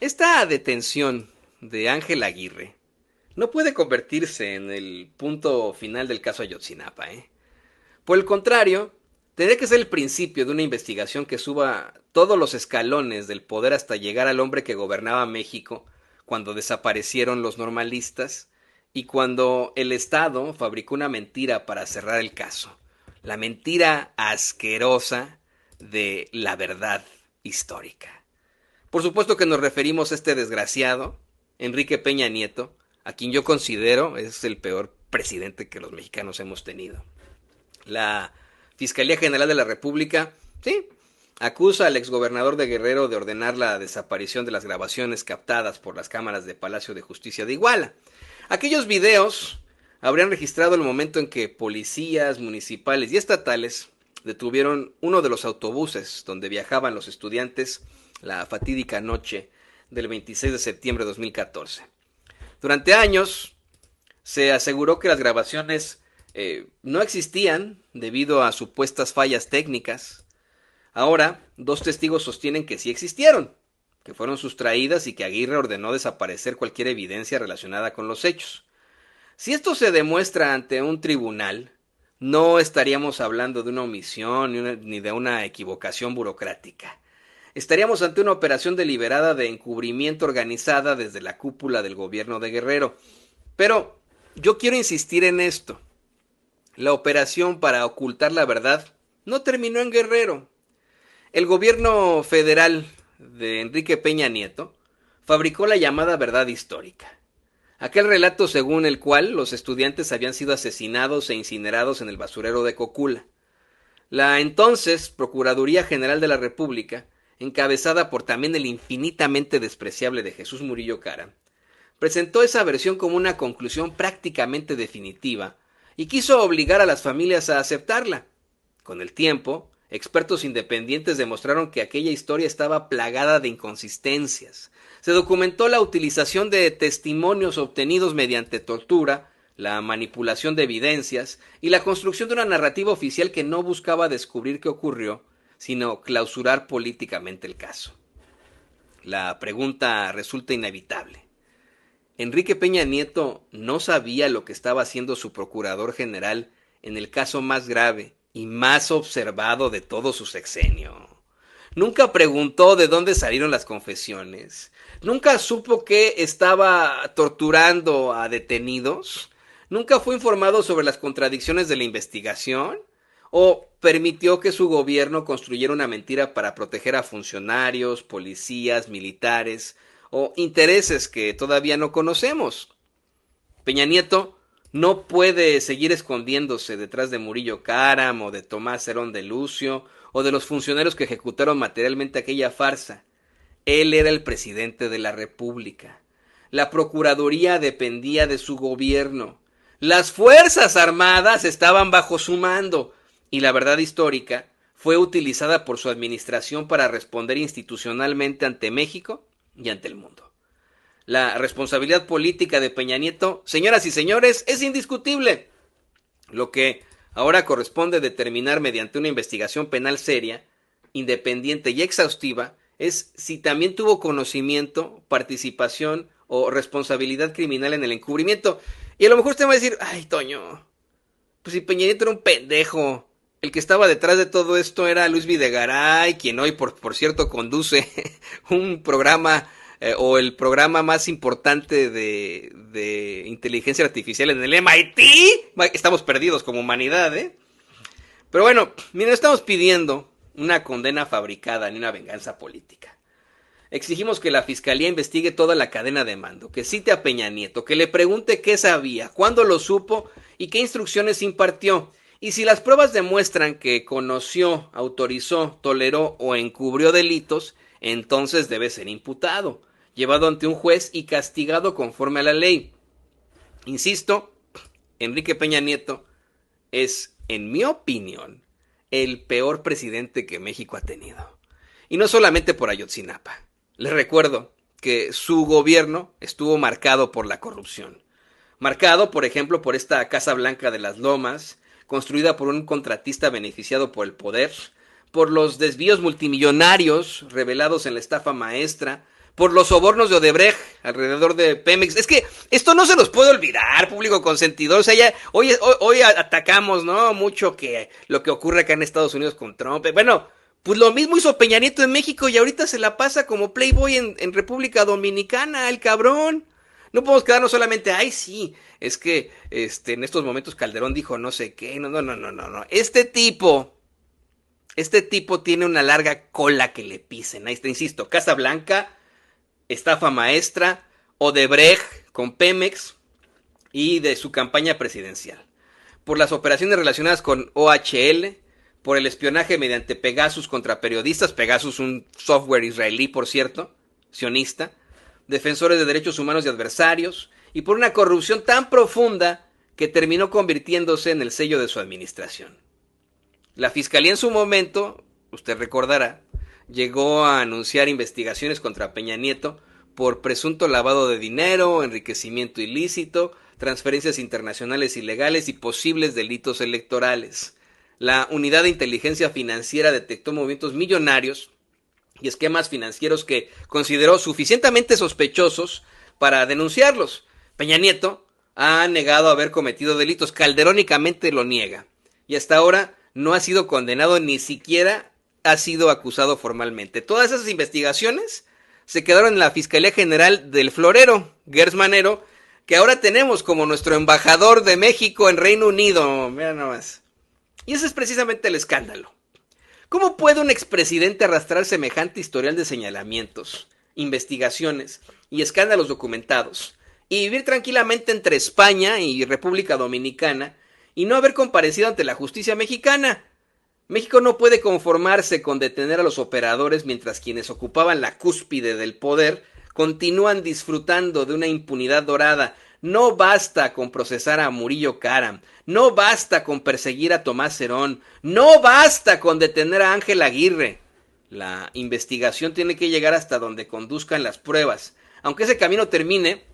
Esta detención de Ángel Aguirre no puede convertirse en el punto final del caso Ayotzinapa, ¿eh? Por el contrario, tendría que ser el principio de una investigación que suba todos los escalones del poder hasta llegar al hombre que gobernaba México cuando desaparecieron los normalistas y cuando el Estado fabricó una mentira para cerrar el caso. La mentira asquerosa de la verdad histórica. Por supuesto que nos referimos a este desgraciado, Enrique Peña Nieto, a quien yo considero es el peor presidente que los mexicanos hemos tenido. La Fiscalía General de la República, sí, acusa al exgobernador de Guerrero de ordenar la desaparición de las grabaciones captadas por las cámaras de Palacio de Justicia de Iguala. Aquellos videos habrían registrado el momento en que policías municipales y estatales detuvieron uno de los autobuses donde viajaban los estudiantes la fatídica noche del 26 de septiembre de 2014. Durante años se aseguró que las grabaciones no existían debido a supuestas fallas técnicas. Ahora, dos testigos sostienen que sí existieron, que fueron sustraídas y que Aguirre ordenó desaparecer cualquier evidencia relacionada con los hechos. Si esto se demuestra ante un tribunal, no estaríamos hablando de una omisión ni de una equivocación burocrática. Estaríamos ante una operación deliberada de encubrimiento organizada desde la cúpula del gobierno de Guerrero. Pero yo quiero insistir en esto. La operación para ocultar la verdad no terminó en Guerrero. El gobierno federal de Enrique Peña Nieto fabricó la llamada verdad histórica. Aquel relato según el cual los estudiantes habían sido asesinados e incinerados en el basurero de Cocula. La entonces Procuraduría General de la República, encabezada por también el infinitamente despreciable de Jesús Murillo Caram, presentó esa versión como una conclusión prácticamente definitiva y quiso obligar a las familias a aceptarla. Con el tiempo, expertos independientes demostraron que aquella historia estaba plagada de inconsistencias. Se documentó la utilización de testimonios obtenidos mediante tortura, la manipulación de evidencias y la construcción de una narrativa oficial que no buscaba descubrir qué ocurrió, sino clausurar políticamente el caso. La pregunta resulta inevitable. Enrique Peña Nieto no sabía lo que estaba haciendo su procurador general en el caso más grave y más observado de todo su sexenio. Nunca preguntó de dónde salieron las confesiones. Nunca supo que estaba torturando a detenidos. Nunca fue informado sobre las contradicciones de la investigación. ¿O permitió que su gobierno construyera una mentira para proteger a funcionarios, policías, militares o intereses que todavía no conocemos? Peña Nieto no puede seguir escondiéndose detrás de Murillo Caram o de Tomás Herón de Lucio o de los funcionarios que ejecutaron materialmente aquella farsa. Él era el presidente de la República. La Procuraduría dependía de su gobierno. Las Fuerzas Armadas estaban bajo su mando y la verdad histórica fue utilizada por su administración para responder institucionalmente ante México y ante el mundo. La responsabilidad política de Peña Nieto, señoras y señores, es indiscutible. Lo que ahora corresponde determinar mediante una investigación penal seria, independiente y exhaustiva es si también tuvo conocimiento, participación o responsabilidad criminal en el encubrimiento. Y a lo mejor usted va a decir, ay, Toño, pues si Peña Nieto era un pendejo. El que estaba detrás de todo esto era Luis Videgaray, quien hoy, por cierto, conduce un programa o el programa más importante de inteligencia artificial en el MIT. Estamos perdidos como humanidad, ¿eh? Pero bueno, mira, no estamos pidiendo una condena fabricada ni una venganza política. Exigimos que la Fiscalía investigue toda la cadena de mando, que cite a Peña Nieto, que le pregunte qué sabía, cuándo lo supo y qué instrucciones impartió. Y si las pruebas demuestran que conoció, autorizó, toleró o encubrió delitos, entonces debe ser imputado, llevado ante un juez y castigado conforme a la ley. Insisto, Enrique Peña Nieto es, en mi opinión, el peor presidente que México ha tenido. Y no solamente por Ayotzinapa. Les recuerdo que su gobierno estuvo marcado por la corrupción. Marcado, por ejemplo, por esta Casa Blanca de las Lomas, construida por un contratista beneficiado por el poder, por los desvíos multimillonarios revelados en la estafa maestra, por los sobornos de Odebrecht alrededor de Pemex. Es que esto no se nos puede olvidar, público consentidor. O sea, ya hoy atacamos, ¿no? Mucho que lo que ocurre acá en Estados Unidos con Trump. Bueno, pues lo mismo hizo Peña Nieto en México y ahorita se la pasa como Playboy en República Dominicana, el cabrón. No podemos quedarnos solamente, ay, sí, es que en estos momentos Calderón dijo no sé qué. No. Este tipo tiene una larga cola que le pisen. Ahí está, insisto, Casa Blanca, estafa maestra, Odebrecht con Pemex y de su campaña presidencial. Por las operaciones relacionadas con OHL, por el espionaje mediante Pegasus contra periodistas, Pegasus un software israelí, por cierto, sionista, defensores de derechos humanos y adversarios, y por una corrupción tan profunda que terminó convirtiéndose en el sello de su administración. La Fiscalía en su momento, usted recordará, llegó a anunciar investigaciones contra Peña Nieto por presunto lavado de dinero, enriquecimiento ilícito, transferencias internacionales ilegales y posibles delitos electorales. La Unidad de Inteligencia Financiera detectó movimientos millonarios y esquemas financieros que consideró suficientemente sospechosos para denunciarlos. Peña Nieto ha negado haber cometido delitos, calderónicamente lo niega, y hasta ahora no ha sido condenado, ni siquiera ha sido acusado formalmente. Todas esas investigaciones se quedaron en la Fiscalía General del Florero, Gers Manero, que ahora tenemos como nuestro embajador de México en Reino Unido. Mira nomás. Y ese es precisamente el escándalo. ¿Cómo puede un expresidente arrastrar semejante historial de señalamientos, investigaciones y escándalos documentados y vivir tranquilamente entre España y República Dominicana y no haber comparecido ante la justicia mexicana? México no puede conformarse con detener a los operadores mientras quienes ocupaban la cúspide del poder continúan disfrutando de una impunidad dorada. No basta con procesar a Murillo Karam, no basta con perseguir a Tomás Herón, no basta con detener a Ángel Aguirre. La investigación tiene que llegar hasta donde conduzcan las pruebas, aunque ese camino termine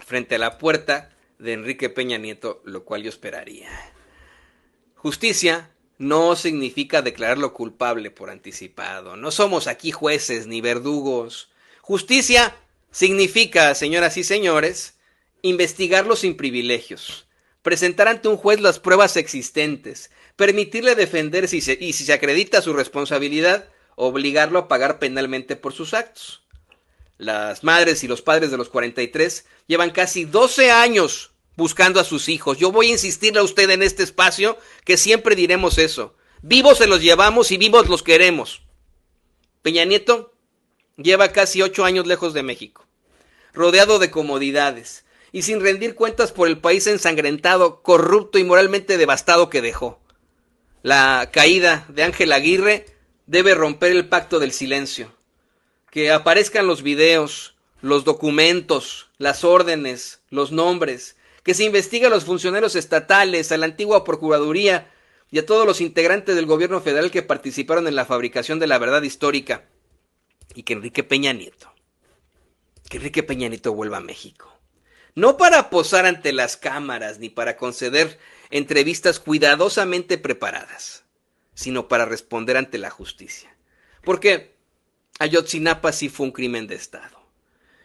frente a la puerta de Enrique Peña Nieto, lo cual yo esperaría. Justicia no significa declararlo culpable por anticipado. No somos aquí jueces ni verdugos. Justicia significa, señoras y señores, investigarlo sin privilegios, presentar ante un juez las pruebas existentes, permitirle defenderse y si se acredita su responsabilidad, obligarlo a pagar penalmente por sus actos. Las madres y los padres de los 43 llevan casi 12 años buscando a sus hijos. Yo voy a insistirle a usted en este espacio que siempre diremos eso. Vivos se los llevamos y vivos los queremos. Peña Nieto lleva casi 8 años lejos de México, rodeado de comodidades y sin rendir cuentas por el país ensangrentado, corrupto y moralmente devastado que dejó. La caída de Ángel Aguirre debe romper el pacto del silencio. Que aparezcan los videos, los documentos, las órdenes, los nombres, que se investigue a los funcionarios estatales, a la antigua Procuraduría y a todos los integrantes del gobierno federal que participaron en la fabricación de la verdad histórica. Y que Enrique Peña Nieto vuelva a México. No para posar ante las cámaras ni para conceder entrevistas cuidadosamente preparadas, sino para responder ante la justicia. Porque Ayotzinapa sí fue un crimen de Estado.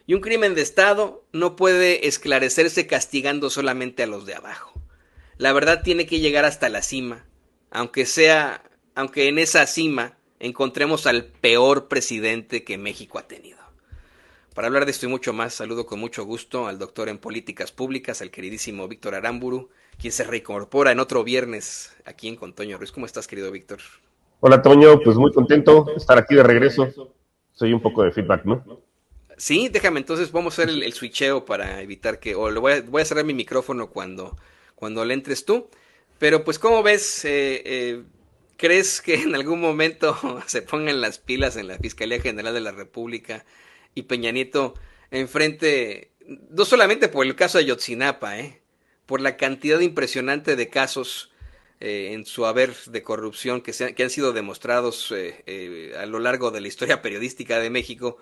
Y un crimen de Estado no puede esclarecerse castigando solamente a los de abajo. La verdad tiene que llegar hasta la cima, aunque en esa cima encontremos al peor presidente que México ha tenido. Para hablar de esto y mucho más, saludo con mucho gusto al doctor en políticas públicas, al queridísimo Víctor Aramburu, quien se reincorpora en otro viernes aquí en Con Toño Ruiz. ¿Cómo estás, querido Víctor? Hola, Toño, pues muy contento de estar aquí de regreso. Soy un poco de feedback, ¿no? Sí, déjame, entonces vamos a hacer el switcheo para evitar que, o voy a cerrar mi micrófono cuando le entres tú. Pero pues, ¿cómo ves? ¿Crees que en algún momento se pongan las pilas en la Fiscalía General de la República y Peña Nieto enfrente, no solamente por el caso de Ayotzinapa, por la cantidad impresionante de casos en su haber de corrupción que han sido demostrados a lo largo de la historia periodística de México?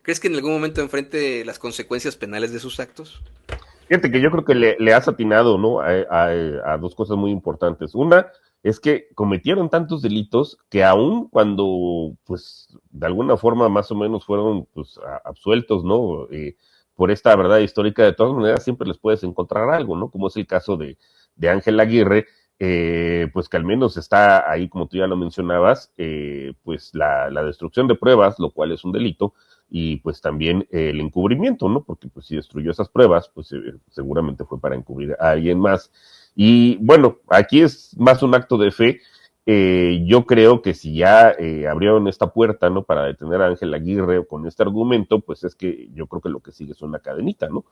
¿Crees que en algún momento enfrente las consecuencias penales de sus actos? Fíjate que yo creo que le has atinado, ¿no? A dos cosas muy importantes. Una, es que cometieron tantos delitos que aun cuando, pues, de alguna forma más o menos fueron, pues, absueltos, ¿no? Por esta verdad histórica, de todas maneras siempre les puedes encontrar algo, ¿no? Como es el caso de Ángel Aguirre, pues que al menos está ahí, como tú ya lo mencionabas, pues la destrucción de pruebas, lo cual es un delito, y pues también el encubrimiento, ¿no? Porque pues si destruyó esas pruebas, pues seguramente fue para encubrir a alguien más. Y bueno, aquí es más un acto de fe. Yo creo que si ya abrieron esta puerta, ¿no? Para detener a Ángel Aguirre con este argumento, pues es que yo creo que lo que sigue es una cadenita, ¿no?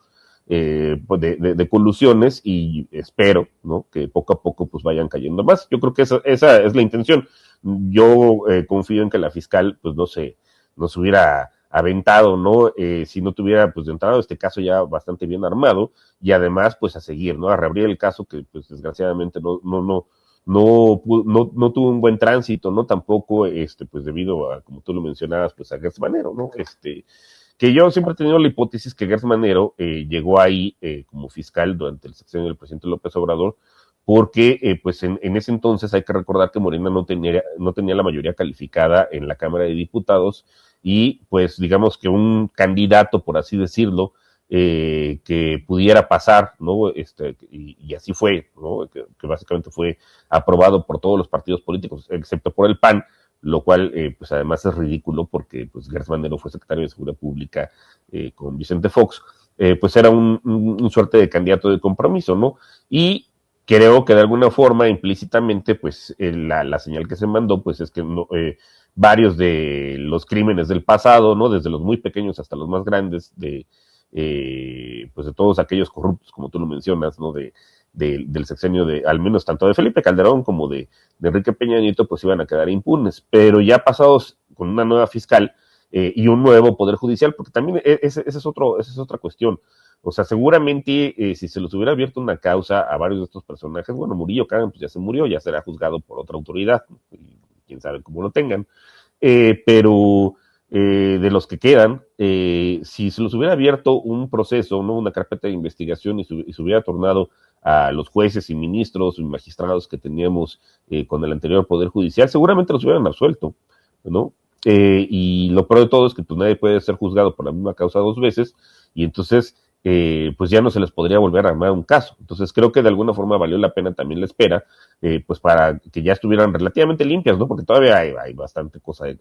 Pues de colusiones y espero, ¿no? Que poco a poco pues vayan cayendo más. Yo creo que esa es la intención. Yo confío en que la fiscal pues no se hubiera aventado, ¿no? Si no tuviera pues de entrada este caso ya bastante bien armado y además pues a seguir, ¿no? A reabrir el caso que pues desgraciadamente no tuvo un buen tránsito, ¿no? Tampoco, pues debido a, como tú lo mencionabas, pues a Gertz Manero, ¿no? Que yo siempre he tenido la hipótesis que Gertz Manero llegó ahí como fiscal durante el sexenio del presidente López Obrador, porque pues en ese entonces hay que recordar que Morena no tenía la mayoría calificada en la Cámara de Diputados y pues digamos que un candidato, por así decirlo, que pudiera pasar, ¿no? Y así fue, ¿no? Que básicamente fue aprobado por todos los partidos políticos, excepto por el PAN, lo cual, pues además es ridículo porque, pues, Gertz Manero fue secretario de Seguridad Pública con Vicente Fox, pues era un suerte de candidato de compromiso, ¿no? Y creo que de alguna forma, implícitamente, pues, la señal que se mandó, pues, es que no, varios de los crímenes del pasado, ¿no? Desde los muy pequeños hasta los más grandes, pues de todos aquellos corruptos, como tú lo mencionas, ¿no? Del sexenio al menos tanto de Felipe Calderón como de Enrique Peña Nieto, pues iban a quedar impunes. Pero ya pasados con una nueva fiscal y un nuevo poder judicial, porque también esa es otra cuestión. O sea, seguramente si se les hubiera abierto una causa a varios de estos personajes, bueno, Murillo Karam pues ya se murió, ya será juzgado por otra autoridad, y quién sabe cómo lo tengan, pero de los que quedan, si se los hubiera abierto un proceso, ¿no? Una carpeta de investigación y se hubiera tornado a los jueces y ministros y magistrados que teníamos con el anterior Poder Judicial, seguramente los hubieran absuelto, ¿no? Y lo peor de todo es que pues nadie puede ser juzgado por la misma causa dos veces y entonces pues ya no se les podría volver a armar un caso. Entonces creo que de alguna forma valió la pena también la espera, pues para que ya estuvieran relativamente limpias, ¿no? Porque todavía hay bastantes cosas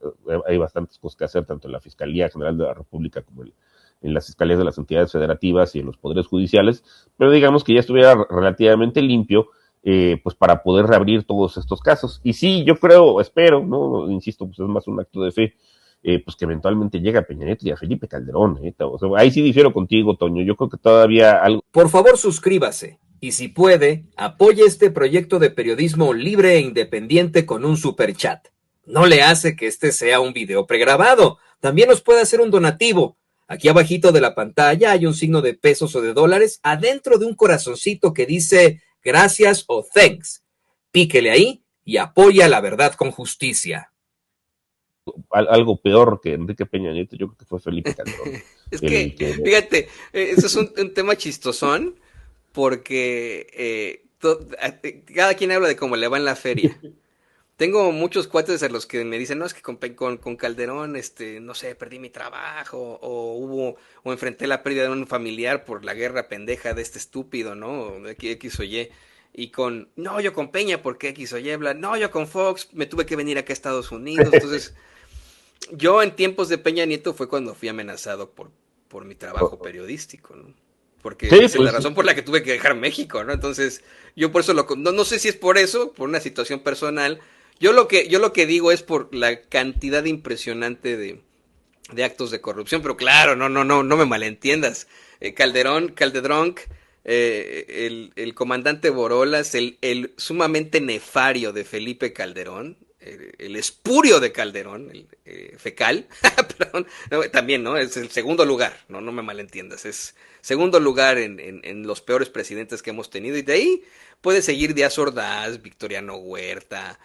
que hacer, tanto en la Fiscalía General de la República como en las fiscalías de las entidades federativas y en los poderes judiciales, pero digamos que ya estuviera relativamente limpio, pues para poder reabrir todos estos casos. Y sí, yo creo, espero, ¿no? Insisto, pues es más un acto de fe, pues que eventualmente llega a Peña Nieto y a Felipe Calderón, ¿eh? O sea, ahí sí difiero contigo, Toño. Yo creo que todavía algo. Por favor, suscríbase y si puede, apoye este proyecto de periodismo libre e independiente con un super chat. No le hace que este sea un video pregrabado. También nos puede hacer un donativo. Aquí abajito de la pantalla hay un signo de pesos o de dólares adentro de un corazoncito que dice gracias o thanks. Píquele ahí y apoya la verdad con justicia. Algo peor que Enrique Peña Nieto, yo creo que fue Felipe Calderón. Es que, fíjate, eso es un tema chistosón porque cada quien habla de cómo le va en la feria. Tengo muchos cuates a los que me dicen, no, es que con Calderón, no sé, perdí mi trabajo, o enfrenté la pérdida de un familiar por la guerra pendeja de este estúpido, ¿no? De X o Y. Y no, yo con Peña, porque X o Y, bla, no, yo con Fox, me tuve que venir acá a Estados Unidos. Entonces, yo en tiempos de Peña Nieto fue cuando fui amenazado por mi trabajo periodístico, ¿no? Porque Sí, esa es la pues razón por la que tuve que dejar México, ¿no? Entonces, yo por eso no sé si es por eso, por una situación personal. Yo lo que digo es por la cantidad impresionante de actos de corrupción, pero claro, no me malentiendas. Calderón, el comandante Borolas, el sumamente nefario de Felipe Calderón, el espurio de Calderón, el fecal, perdón, no, también, ¿no? Es el segundo lugar, no me malentiendas, es segundo lugar en los peores presidentes que hemos tenido, y de ahí puede seguir Díaz Ordaz, Victoriano Huerta,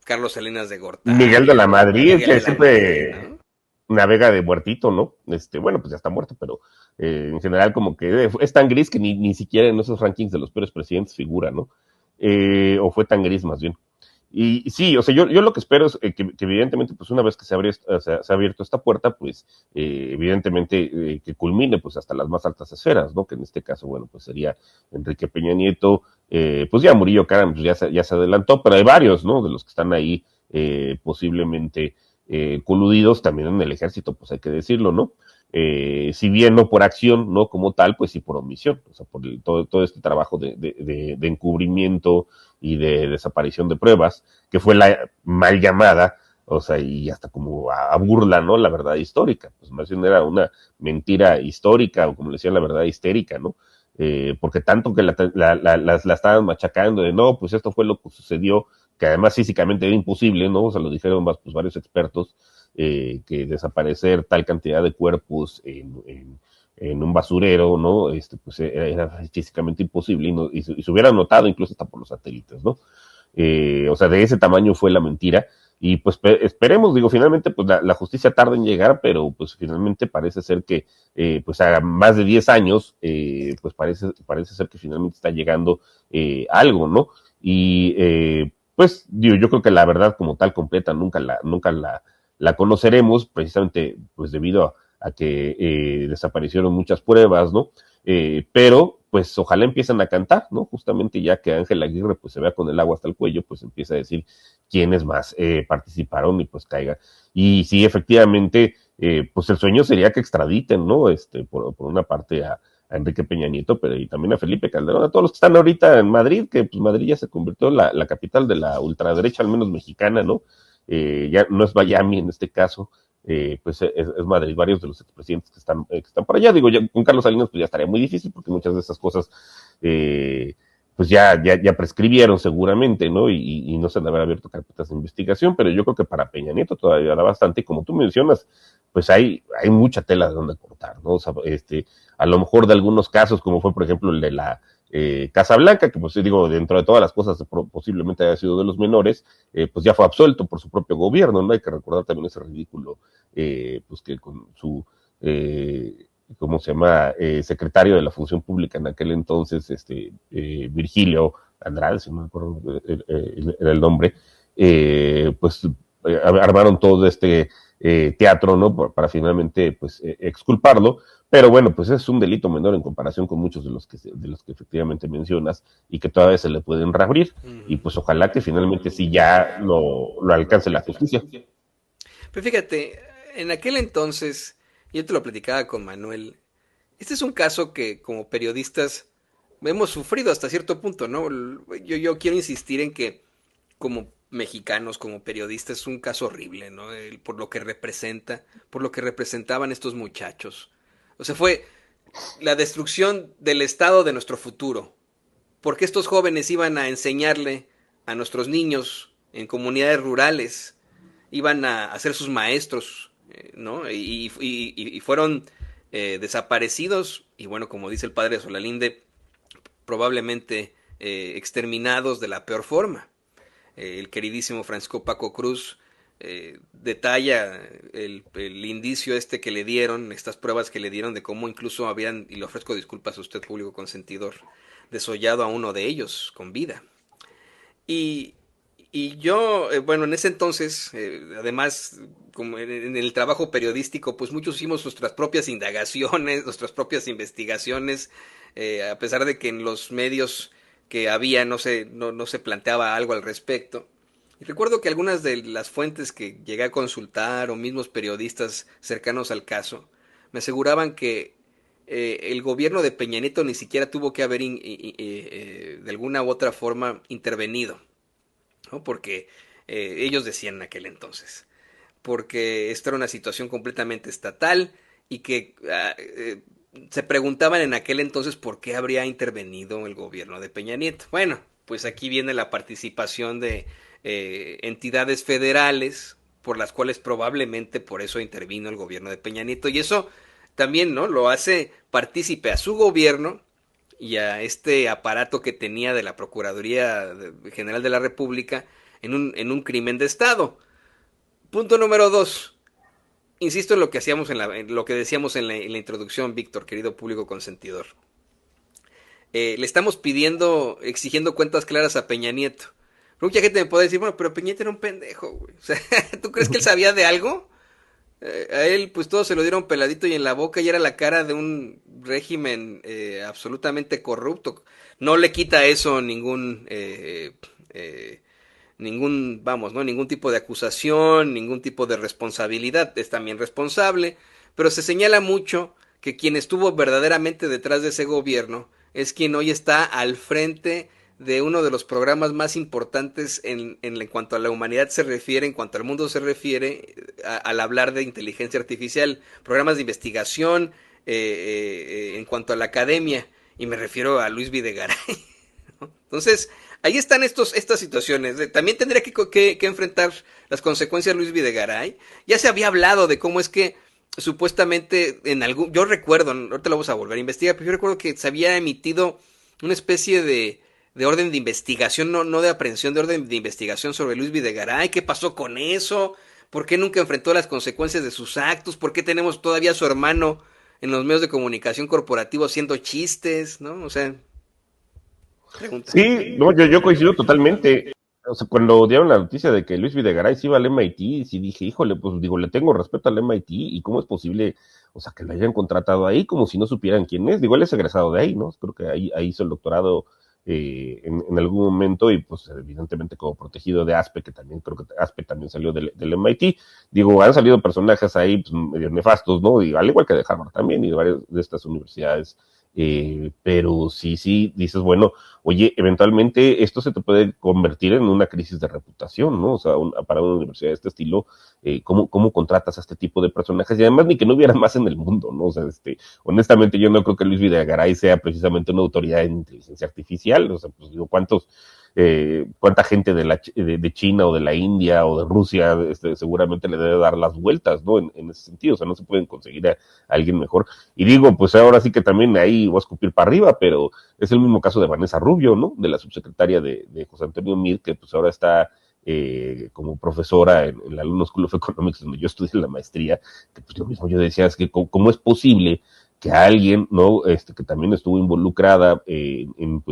Carlos Salinas de Miguel Gortari, de la Madrid, Miguel que de la Madrid, siempre ¿no? navega de muertito, ¿no? Bueno, pues ya está muerto, pero en general como que es tan gris que ni siquiera en esos rankings de los peores presidentes figura, ¿no? o fue tan gris más bien. Y sí, o sea, yo lo que espero es que evidentemente, pues una vez que se ha abierto esta puerta, pues evidentemente que culmine pues hasta las más altas esferas, ¿no? Que en este caso, bueno, pues sería Enrique Peña Nieto, pues ya Murillo Karam pues ya se adelantó, pero hay varios, ¿no? De los que están ahí posiblemente coludidos también en el ejército, pues hay que decirlo, ¿no? Si bien no por acción, no como tal, pues sí por omisión, o sea, por todo este trabajo de encubrimiento y de desaparición de pruebas, que fue la mal llamada, o sea, y hasta como a burla, ¿no? La verdad histórica, pues más bien era una mentira histórica, o como le decían, la verdad histérica, ¿no? Porque tanto que la estaban machacando de no, pues esto fue lo que sucedió, que además físicamente era imposible, ¿no? O sea, lo dijeron pues, varios expertos, que desaparecer tal cantidad de cuerpos en un basurero, ¿no? Pues era físicamente imposible y se hubiera notado incluso hasta por los satélites, ¿no? O sea, de ese tamaño fue la mentira. Y pues esperemos, digo, finalmente pues la justicia tarda en llegar, pero pues finalmente parece ser que pues a más de 10 años, pues parece ser que finalmente está llegando algo, ¿no? Y pues digo, yo creo que la verdad como tal completa la conoceremos, precisamente pues debido a que desaparecieron muchas pruebas, ¿no? Pero pues ojalá empiecen a cantar, ¿no? Justamente ya que Ángel Aguirre pues se vea con el agua hasta el cuello, pues empieza a decir quiénes más participaron y pues caiga. Y sí, efectivamente, pues el sueño sería que extraditen, ¿no? Por una parte a Enrique Peña Nieto, pero y también a Felipe Calderón, a todos los que están ahorita en Madrid, que pues Madrid ya se convirtió en la capital de la ultraderecha, al menos mexicana, ¿no? Ya no es Miami en este caso, pues es Madrid, varios de los expresidentes que están por allá, digo, ya, con Carlos Salinas pues ya estaría muy difícil porque muchas de esas cosas pues ya prescribieron seguramente, ¿no? Y no se han de haber abierto carpetas de investigación, pero yo creo que para Peña Nieto todavía da bastante, y como tú mencionas, pues hay mucha tela de donde cortar, ¿no? O sea, a lo mejor de algunos casos, como fue por ejemplo el de la Casa Blanca, que pues digo, dentro de todas las cosas posiblemente haya sido de los menores, pues ya fue absuelto por su propio gobierno, ¿no? Hay que recordar también ese ridículo, pues que con su, ¿cómo se llama? Secretario de la Función Pública en aquel entonces, Virgilio Andrade, si no me acuerdo era el nombre, pues armaron todo este teatro, ¿no? Para finalmente, pues, exculparlo. Pero bueno, pues es un delito menor en comparación con muchos de los que efectivamente mencionas y que todavía se le pueden reabrir. Y pues ojalá que finalmente sí ya lo alcance la justicia. Pero fíjate, en aquel entonces, yo te lo platicaba con Manuel, este es un caso que como periodistas hemos sufrido hasta cierto punto, ¿no? Yo quiero insistir en que como mexicanos, como periodistas, es un caso horrible, ¿no? Por lo que representa, por lo que representaban estos muchachos. O sea, fue la destrucción del Estado de nuestro futuro. Porque estos jóvenes iban a enseñarle a nuestros niños en comunidades rurales, iban a ser sus maestros, ¿no? Y fueron desaparecidos y bueno, como dice el padre Solalinde, probablemente exterminados de la peor forma. El queridísimo Francisco Paco Cruz detalla el indicio este que le dieron, estas pruebas que le dieron de cómo incluso habían, y le ofrezco disculpas a usted público consentidor, desollado a uno de ellos con vida. Y, y yo, bueno, en ese entonces, además, como en el trabajo periodístico, pues muchos hicimos nuestras propias indagaciones, nuestras propias investigaciones, a pesar de que en los medios que había no se planteaba algo al respecto. Y recuerdo que algunas de las fuentes que llegué a consultar o mismos periodistas cercanos al caso me aseguraban que el gobierno de Peña Nieto ni siquiera tuvo que haber de alguna u otra forma intervenido, ¿no? Porque ellos decían en aquel entonces, porque esta era una situación completamente estatal y que se preguntaban en aquel entonces por qué habría intervenido el gobierno de Peña Nieto. Bueno, pues aquí viene la participación de entidades federales por las cuales probablemente por eso intervino el gobierno de Peña Nieto y eso también, ¿no? Lo hace partícipe a su gobierno y a este aparato que tenía de la Procuraduría General de la República en un crimen de Estado. Punto número dos. Insisto en lo que hacíamos en lo que decíamos en la introducción, Víctor, querido público consentidor. le estamos pidiendo, exigiendo cuentas claras a Peña Nieto. Mucha gente me puede decir, bueno, pero Peña Nieto era un pendejo, güey. O sea, ¿tú crees que él sabía de algo? A él, pues todo se lo dieron peladito y en la boca y era la cara de un régimen absolutamente corrupto. No le quita eso vamos, ¿no? Ningún tipo de acusación, ningún tipo de responsabilidad. Es también responsable, pero se señala mucho que quien estuvo verdaderamente detrás de ese gobierno es quien hoy está al frente de uno de los programas más importantes en cuanto a la humanidad se refiere, en cuanto al mundo se refiere, al hablar de inteligencia artificial, programas de investigación en cuanto a la academia, y me refiero a Luis Videgaray. Entonces, ahí están estas situaciones. También tendría que enfrentar las consecuencias Luis Videgaray. Ya se había hablado de cómo es que supuestamente yo recuerdo, ahorita lo vamos a volver a investigar, pero yo recuerdo que se había emitido una especie de orden de investigación, no de aprehensión, de orden de investigación sobre Luis Videgaray. ¿Qué pasó con eso? ¿Por qué nunca enfrentó las consecuencias de sus actos? ¿Por qué tenemos todavía a su hermano en los medios de comunicación corporativos haciendo chistes? ¿No? O sea, pregunta. Sí, no, yo coincido totalmente. O sea, cuando dieron la noticia de que Luis Videgaray se iba al MIT, sí dije, híjole, pues digo, le tengo respeto al MIT y cómo es posible, o sea, que lo hayan contratado ahí como si no supieran quién es. Digo, él es egresado de ahí, ¿no? Creo que ahí hizo el doctorado en algún momento y pues evidentemente como protegido de ASPE, que también creo que ASPE también salió del MIT. Digo, han salido personajes ahí pues, medio nefastos, ¿no? Y al igual que de Harvard también y de varias de estas universidades. Pero sí, dices, bueno, oye, eventualmente esto se te puede convertir en una crisis de reputación, ¿no? O sea, para una universidad de este estilo, ¿cómo contratas a este tipo de personajes? Y además ni que no hubiera más en el mundo, ¿no? O sea, honestamente yo no creo que Luis Videgaray sea precisamente una autoridad en inteligencia artificial, o sea, pues digo, cuánta gente de China o de la India o de Rusia seguramente le debe dar las vueltas, ¿no? En ese sentido, o sea, no se pueden conseguir a alguien mejor. Y digo, pues ahora sí que también ahí voy a escupir para arriba, pero es el mismo caso de Vanessa Rubio, ¿no? De la subsecretaria de José Antonio Meade, que pues ahora está como profesora en la London School of Economics, donde yo estudié la maestría, que pues lo mismo yo decía, es que cómo es posible que alguien, ¿no? Que también estuvo involucrada en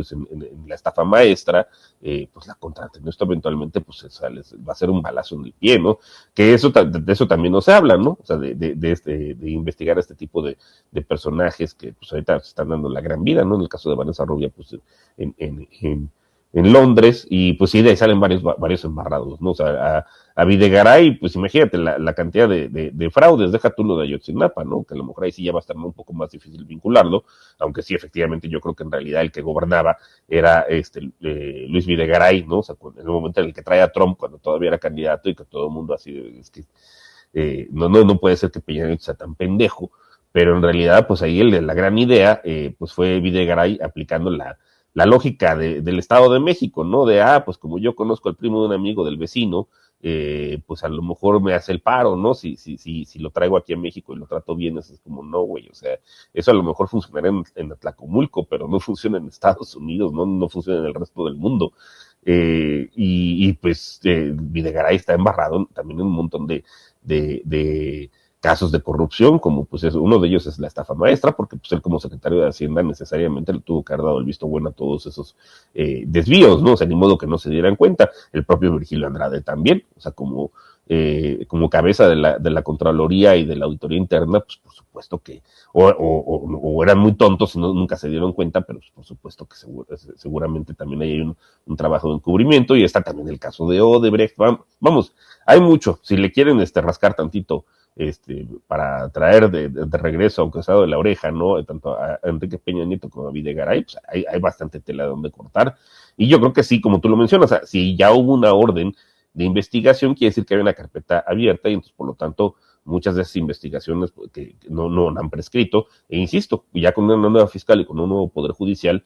la estafa maestra, pues la contraten. Esto eventualmente, pues les va a ser un balazo en el pie, ¿no? Que de eso también no se habla, ¿no? O sea, de investigar este tipo de personajes que, pues ahorita se están dando la gran vida, ¿no? En el caso de Vanessa Rubia, pues en Londres, y pues sí, de ahí salen varios embarrados, ¿no? O sea, a Videgaray, pues imagínate la cantidad de fraudes, deja tú lo de Ayotzinapa, ¿no? Que a lo mejor ahí sí ya va a estar un poco más difícil vincularlo, aunque sí, efectivamente, yo creo que en realidad el que gobernaba era Luis Videgaray, ¿no? O sea, en el momento en el que trae a Trump, cuando todavía era candidato y que todo el mundo así, es que no puede ser que Peña Nieto sea tan pendejo, pero en realidad, pues ahí la gran idea, pues fue Videgaray aplicando la lógica del Estado de México, ¿no? Pues como yo conozco al primo de un amigo del vecino, pues a lo mejor me hace el paro, ¿no? Si lo traigo aquí a México y lo trato bien, es como, no, güey, o sea, eso a lo mejor funcionará en Atlacomulco, pero no funciona en Estados Unidos, no funciona en el resto del mundo. Pues Videgaray está embarrado también en un montón de casos de corrupción, como pues uno de ellos es la estafa maestra, porque pues él como secretario de Hacienda necesariamente le tuvo que haber dado el visto bueno a todos esos desvíos, ¿no? O sea, ni modo que no se dieran cuenta. El propio Virgilio Andrade también, o sea, como cabeza de la Contraloría y de la Auditoría Interna, pues por supuesto que, o eran muy tontos y nunca se dieron cuenta, pero pues, por supuesto que seguramente también hay un trabajo de encubrimiento, y está también el caso de Odebrecht. Vamos, hay mucho, si le quieren rascar tantito para traer de regreso, aunque sea de la oreja, ¿no? Tanto a Enrique Peña Nieto como a Videgaray, pues hay bastante tela donde cortar. Y yo creo que sí, como tú lo mencionas, o sea, si ya hubo una orden de investigación, quiere decir que hay una carpeta abierta, y entonces, por lo tanto, muchas de esas investigaciones que no han prescrito, e insisto, ya con una nueva fiscal y con un nuevo poder judicial,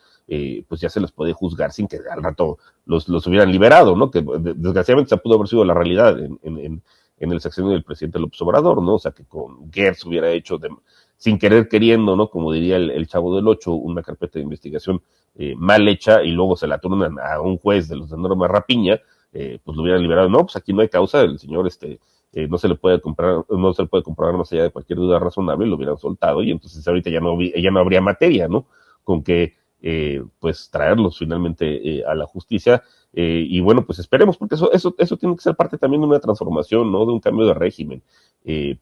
pues ya se les puede juzgar sin que al rato los hubieran liberado, ¿no? Que desgraciadamente se pudo haber sido la realidad en el sexenio del presidente López Obrador, ¿no? O sea, que con Gertz hubiera hecho sin querer queriendo, ¿no? Como diría el Chavo del Ocho, una carpeta de investigación mal hecha, y luego se la turnan a un juez de los de Norma Rapiña, pues lo hubieran liberado. No, pues aquí no hay causa, el señor no se le puede comprobar más allá de cualquier duda razonable, lo hubieran soltado, y entonces ahorita ya no habría materia, ¿no? Con que pues traerlos finalmente a la justicia. Y bueno, pues esperemos, porque eso tiene que ser parte también de una transformación, ¿no? De un cambio de régimen.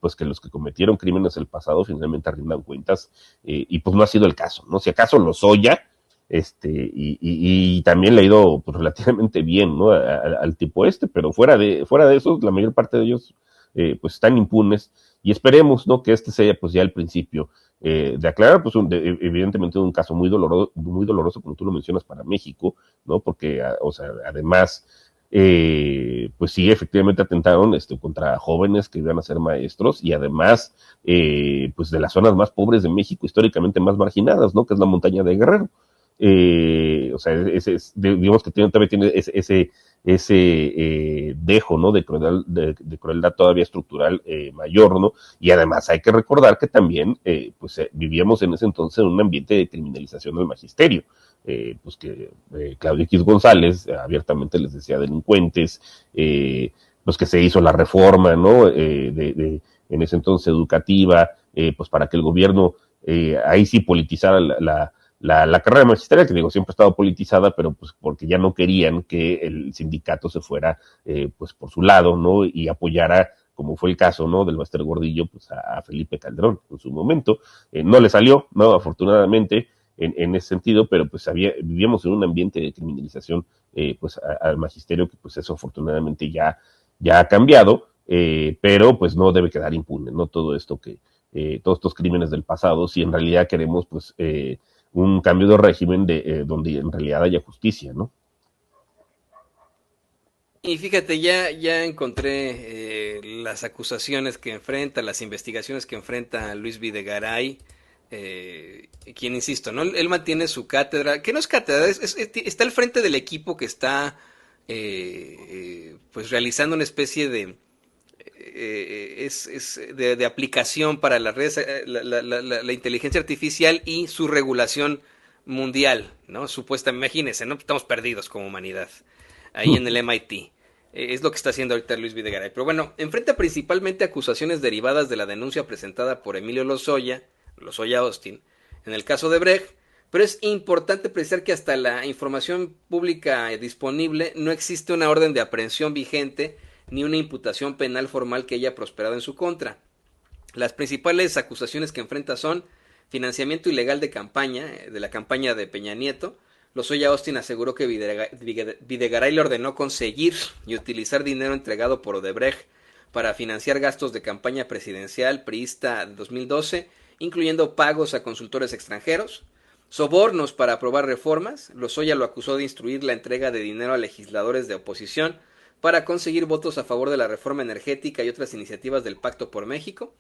Pues que los que cometieron crímenes del pasado finalmente rindan cuentas, y pues no ha sido el caso, ¿no? Si acaso Lozoya, y también le ha ido pues, relativamente bien, ¿no? Al tipo pero fuera de eso, la mayor parte de ellos pues están impunes, y esperemos, ¿no? Que este sea pues ya el principio de aclarar, pues evidentemente un caso muy doloroso, como tú lo mencionas, para México, ¿no? Porque, o sea, además, pues sí, efectivamente atentaron contra jóvenes que iban a ser maestros, y además, pues de las zonas más pobres de México, históricamente más marginadas, ¿no? Que es la montaña de Guerrero. O sea, digamos que también tiene ese dejo, ¿no? De crueldad todavía estructural mayor, ¿no? Y además hay que recordar que también, pues vivíamos en ese entonces en un ambiente de criminalización del magisterio, pues que Claudio X González abiertamente les decía delincuentes, pues que se hizo la reforma, ¿no? En ese entonces educativa, pues para que el gobierno ahí sí politizara la carrera magisterial, que digo, siempre ha estado politizada, pero pues porque ya no querían que el sindicato se fuera pues por su lado, ¿no? Y apoyara, como fue el caso, ¿no? Del Máster Gordillo, pues a Felipe Calderón en su momento. No le salió, ¿no? Afortunadamente, en ese sentido, pero pues vivíamos en un ambiente de criminalización pues al magisterio, que pues eso afortunadamente ya ha cambiado, pero pues no debe quedar impune, ¿no? Todo esto todos estos crímenes del pasado, si en realidad queremos pues un cambio de régimen donde en realidad haya justicia, ¿no? Y fíjate, ya encontré las acusaciones que enfrenta, las investigaciones que enfrenta Luis Videgaray, quien, insisto, ¿no? Él mantiene su cátedra, que no es cátedra, está al frente del equipo que está pues realizando una especie de aplicación para las redes, la inteligencia artificial y su regulación mundial, ¿no? Supuestamente, imagínense, ¿no? Estamos perdidos como humanidad ahí en el MIT. Es lo que está haciendo ahorita Luis Videgaray. Pero bueno, enfrenta principalmente acusaciones derivadas de la denuncia presentada por Emilio Lozoya Austin, en el caso de Brecht, pero es importante precisar que hasta la información pública disponible no existe una orden de aprehensión vigente ni una imputación penal formal que haya prosperado en su contra. Las principales acusaciones que enfrenta son financiamiento ilegal de campaña, de la campaña de Peña Nieto. Lozoya Austin aseguró que Videgaray le ordenó conseguir y utilizar dinero entregado por Odebrecht para financiar gastos de campaña presidencial priista de 2012, incluyendo pagos a consultores extranjeros, sobornos para aprobar reformas. Lozoya lo acusó de instruir la entrega de dinero a legisladores de oposición para conseguir votos a favor de la reforma energética y otras iniciativas del Pacto por México,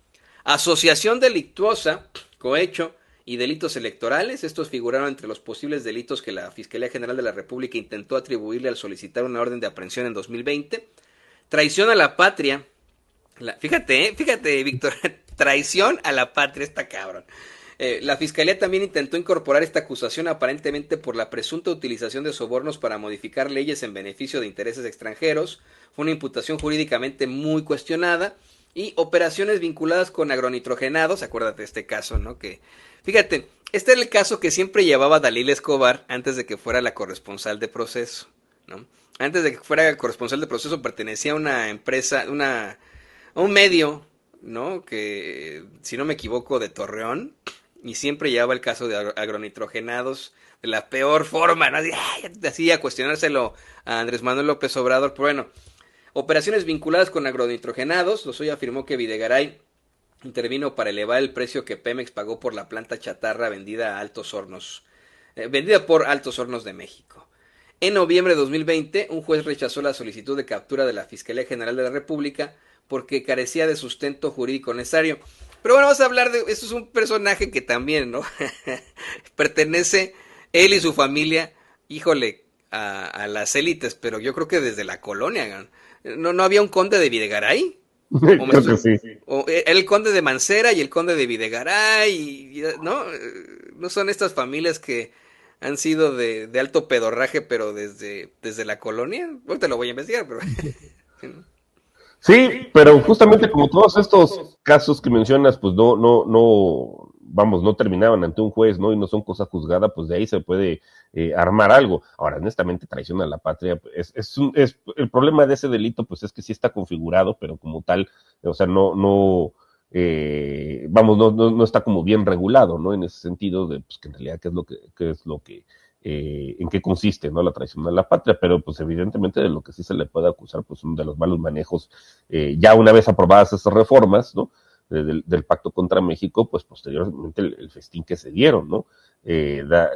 asociación delictuosa, cohecho y delitos electorales. Estos figuraron entre los posibles delitos que la Fiscalía General de la República intentó atribuirle al solicitar una orden de aprehensión en 2020, traición a la patria. Fíjate, Víctor, traición a la patria, está cabrón. La Fiscalía también intentó incorporar esta acusación aparentemente por la presunta utilización de sobornos para modificar leyes en beneficio de intereses extranjeros. Fue una imputación jurídicamente muy cuestionada. Y operaciones vinculadas con agronitrogenados, acuérdate de este caso, ¿no? Que, fíjate, este era el caso que siempre llevaba Dalila Escobar antes de que fuera la corresponsal de Proceso, ¿no? Antes de que fuera corresponsal de Proceso pertenecía a una empresa, a un medio, ¿no? Que, si no me equivoco, de Torreón, y siempre llevaba el caso de agronitrogenados de la peor forma, ¿no? Así a cuestionárselo a Andrés Manuel López Obrador, pero bueno. Operaciones vinculadas con agronitrogenados. Lozoya afirmó que Videgaray intervino para elevar el precio que Pemex pagó por la planta chatarra vendida por Altos Hornos de México. En noviembre de 2020, un juez rechazó la solicitud de captura de la Fiscalía General de la República porque carecía de sustento jurídico necesario. Pero bueno, vamos a hablar de... Esto es un personaje que también, ¿no? Pertenece, él y su familia, híjole, a las élites, pero yo creo que desde la colonia, ¿no había un conde de Videgaray? Creo que sí. O el conde de Mancera y el conde de Videgaray, ¿no? No son estas familias que han sido de alto pedorraje, pero desde la colonia. Ahorita lo voy a investigar, pero... Sí, pero justamente como todos estos casos que mencionas, pues no vamos, no terminaban ante un juez, ¿no? Y no son cosa juzgada, pues de ahí se puede armar algo. Ahora, honestamente, traición a la patria, el problema de ese delito, pues es que sí está configurado, pero como tal, o sea, vamos, no está como bien regulado, ¿no? En ese sentido de, pues, que en realidad qué es lo que en qué consiste, ¿no? La traición a la patria, pero pues evidentemente de lo que sí se le puede acusar, pues uno de los malos manejos, ya una vez aprobadas esas reformas, ¿no? Del pacto contra México, pues posteriormente el festín que se dieron, ¿no?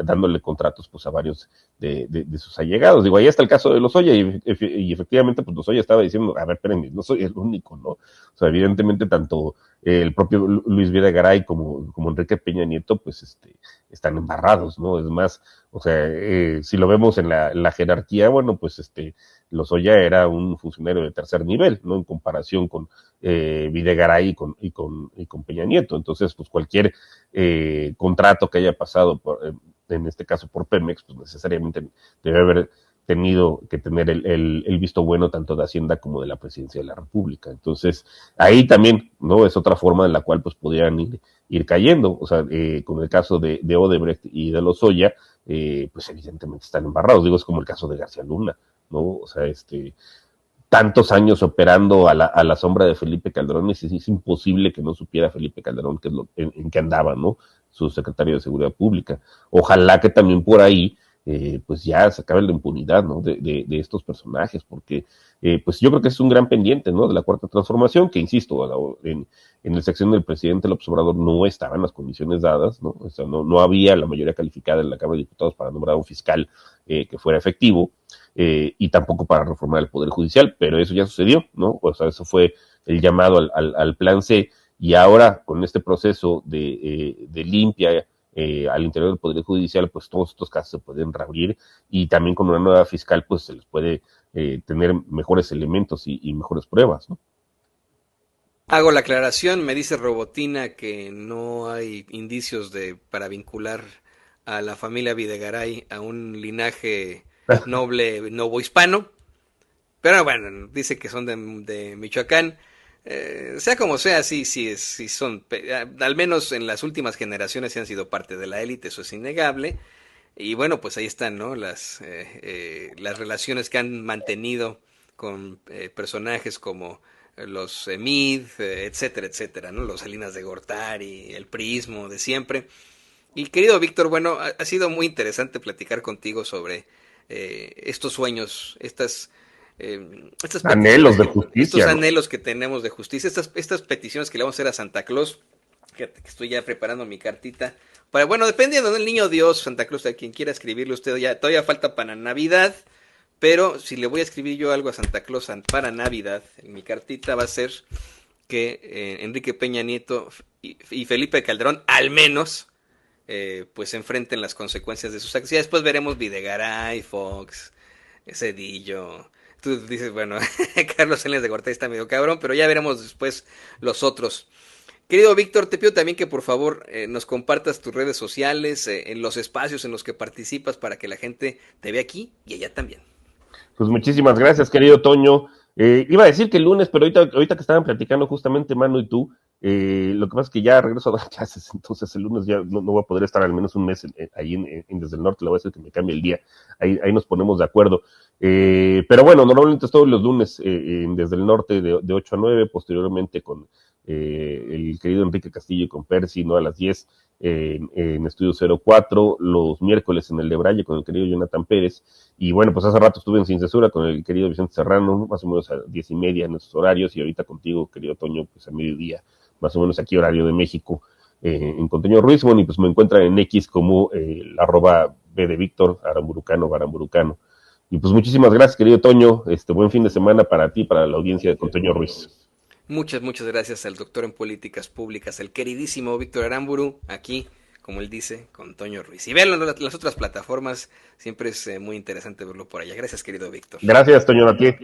Dándole contratos pues a varios de sus allegados. Digo, ahí está el caso de Lozoya y efectivamente pues Lozoya estaba diciendo, a ver, espérenme, no soy el único, ¿no? O sea, evidentemente tanto el propio Luis Videgaray como Enrique Peña Nieto pues están embarrados, ¿no? Es más, o sea, si lo vemos en la jerarquía, bueno, pues Lozoya era un funcionario de tercer nivel, ¿no? En comparación con Videgaray y con Peña Nieto. Entonces, pues cualquier contrato que haya pasado, en este caso por Pemex, pues necesariamente debe haber tenido que tener el visto bueno tanto de Hacienda como de la Presidencia de la República. Entonces, ahí también, ¿no? Es otra forma en la cual pues podrían ir cayendo. O sea, con el caso de Odebrecht y de Lozoya, pues evidentemente están embarrados. Digo, es como el caso de García Luna, ¿no? O sea, tantos años operando a la sombra de Felipe Calderón, es imposible que no supiera Felipe Calderón qué es en qué andaba, ¿no? Su secretario de Seguridad Pública. Ojalá que también por ahí, pues ya se acabe la impunidad, ¿no? De estos personajes, porque pues yo creo que es un gran pendiente, ¿no? De la Cuarta Transformación, que insisto, en el sección del presidente López Obrador no estaban las condiciones dadas, ¿no? O sea, no había la mayoría calificada en la Cámara de Diputados para nombrar un fiscal que fuera efectivo, y tampoco para reformar el Poder Judicial, pero eso ya sucedió, ¿no? O sea, eso fue el llamado al plan C, y ahora con este proceso de limpia al interior del Poder Judicial, pues todos estos casos se pueden reabrir, y también con una nueva fiscal, pues se les puede tener mejores elementos y mejores pruebas, ¿no? Hago la aclaración, me dice Robotina que no hay indicios para vincular a la familia Videgaray a un linaje noble novohispano, pero bueno, dice que son de Michoacán. Sea como sea, sí son, al menos en las últimas generaciones sí han sido parte de la élite, eso es innegable. Y bueno, pues ahí están, ¿no? Las relaciones que han mantenido con personajes como los Mid, etcétera, etcétera, ¿no? Los Salinas de Gortari, el Prismo de siempre. Y querido Víctor, bueno, ha sido muy interesante platicar contigo sobre estos sueños, estas Anhelos peticiones, de estos justicia, ¿no? anhelos que tenemos de justicia, estas peticiones que le vamos a hacer a Santa Claus. Fíjate que estoy ya preparando mi cartita. Para, bueno, dependiendo del niño Dios, Santa Claus, a quien quiera escribirle usted, ya todavía falta para Navidad. Pero si le voy a escribir yo algo a Santa Claus para Navidad, en mi cartita va a ser que Enrique Peña Nieto y Felipe Calderón, al menos, pues enfrenten las consecuencias de sus actos. Ya después veremos Videgaray, Fox, Cedillo. Tú dices, bueno, Carlos Salinas de Gortari está medio cabrón, pero ya veremos después los otros. Querido Víctor, te pido también que por favor nos compartas tus redes sociales, en los espacios en los que participas para que la gente te vea aquí y allá también. Pues muchísimas gracias, querido Toño. Iba a decir que el lunes, pero ahorita que estaban platicando justamente Manu y tú, lo que pasa es que ya regreso a dar clases, entonces el lunes ya no voy a poder estar al menos un mes ahí Desde el Norte. Le voy a decir que me cambie el día, ahí nos ponemos de acuerdo. Pero bueno, normalmente es todos los lunes Desde el Norte de 8 a 9, posteriormente con el querido Enrique Castillo y con Percy, ¿no? A las 10 en Estudio 04, los miércoles en el de Braille con el querido Jonathan Pérez. Y bueno, pues hace rato estuve en Sin Censura con el querido Vicente Serrano, más o menos a 10:30 en esos horarios, y ahorita contigo, querido Toño, pues a mediodía, más o menos aquí horario de México, en Contenido Ruiz. Bueno, y pues me encuentran en X como @B de Víctor, Baramburucano. Y pues muchísimas gracias, querido Toño. Buen fin de semana para ti, para la audiencia de Contenido Ruiz. Muchas gracias al doctor en políticas públicas, el queridísimo Víctor Aramburu, aquí, como él dice, con Toño Ruiz. Y véanlo en las otras plataformas, siempre es muy interesante verlo por allá. Gracias, querido Víctor. Gracias, Toño, a ti.